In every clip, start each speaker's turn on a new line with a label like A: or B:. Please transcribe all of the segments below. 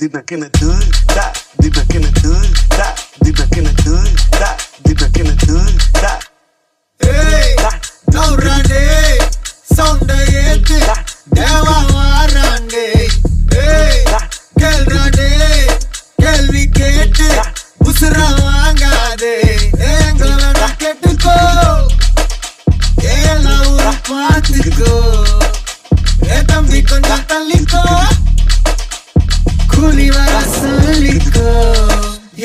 A: deep back in the hood, that deep back in the hood, that deep back in the hood, that deep back in the hood, that.
B: Hey, now rande, sound yete, deva warande. Hey, kel rande, kelvi kete, usra wangade. Engala na ketuko, ela uru paatiko. Etambi konja taliko, kuli vara saliko.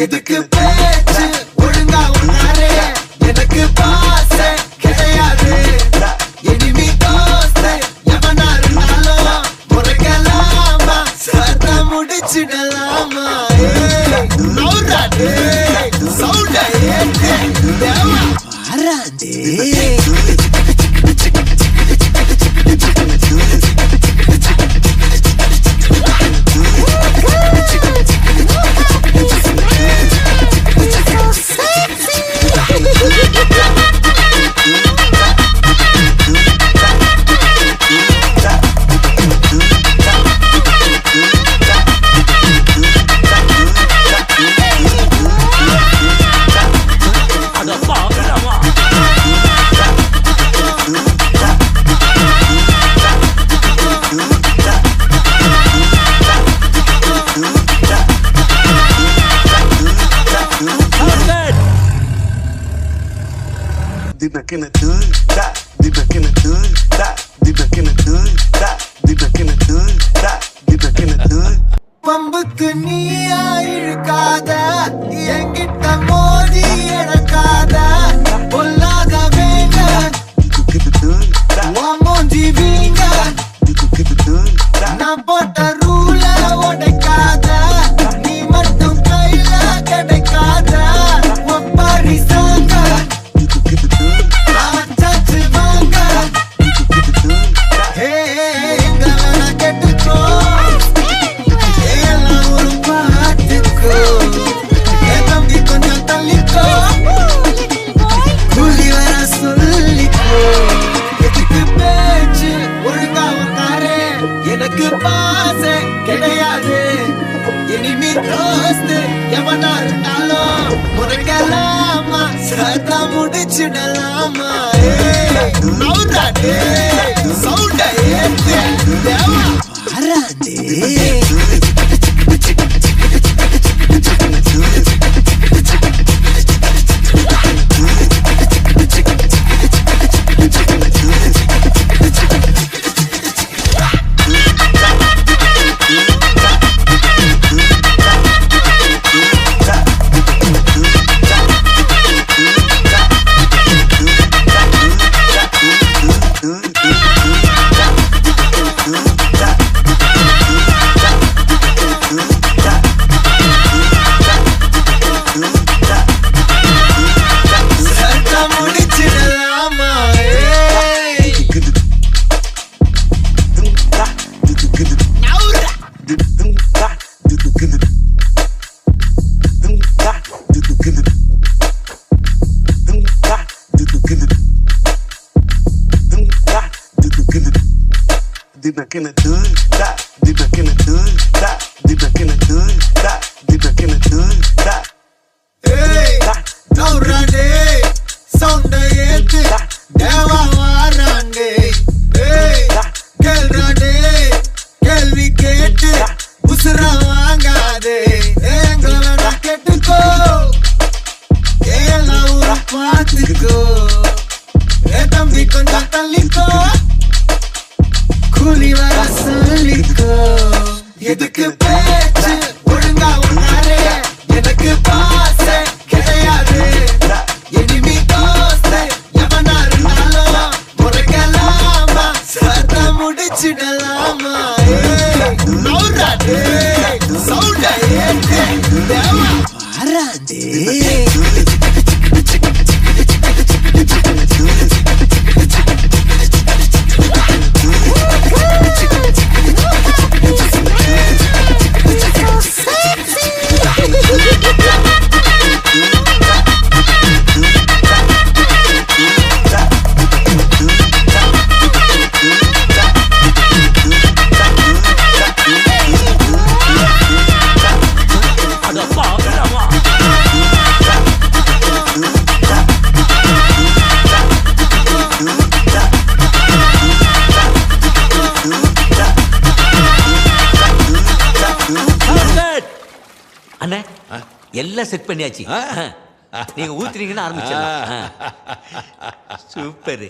B: எதுக்கு பேச்சு ஒழுங்கா உன்னாரே எனக்கு பாசை கிடையாது இனிமே தோசை எவனா இருந்தாலும் முறைக்கலாமா சத்த முடிச்சிடலாமா நௌராடே சவுண்ட ஏத்து தேவா வாராண்டே
A: Deep back in the hood, that deep back in the hood, that deep back in the hood, that deep back in the hood, that deep back in the hood.
B: பம்புக்கு நீயா இழுக்காத என்கிட்ட மோதி இறக்காத பொல்லாத வேங்க மூஞ்சி வீங்க நான் போட்ட ரூல உடைக்காத நீ மட்டும் கையில கிடைக்காத ஒப்பாரி சாங்க சாச்சு வாங்க எங்களை கெட்டுக்கோ எல்லாம் ஒரு பாட்டுக்கோ என் தம்பி கொஞ்சம் தள்ளிக்கோ கூலி வர சொல்லிக்கோ எதுக்கு பேச்சு ஒழுங்கா உன்னாரே எனக்கு பாசை கிடையாது இனிமே தோஸ்து எவனா இருந்தாலும் முறைக்கலாமா சத்தா முடிச்சிடலாமா நௌராடே சவுண்ட ஏத்து தேவா வாராண்டே
A: Deep back in the hood, that deep back in the hood, that deep back in the hood, that deep back in the hood, that.
B: Hey, now rande, sound yete, deva warande. Hey, kel rande, kelvi kete, usra wangade. Engala na ketuko, ela uru paatiko. Etambi konja taliko. கூலி வர சொல்லிக்கோ எதுக்கு பேச்சு ஒழுங்கா உன்னாரே எனக்கு பாசை கிடையாது இனிமே தோசை எவனா இருந்தாலும் முறைக்கலாமா சத்த முடிச்சிடலாமா நௌராடே சவுண்ட ஏத்து தேவா வாராண்டே
C: அண்ணே எல்லாம் செட் பண்ணியாச்சு. நீங்க ஊத்துறீங்கன்னு ஆரம்பிச்சிடலாம். சூப்பர்.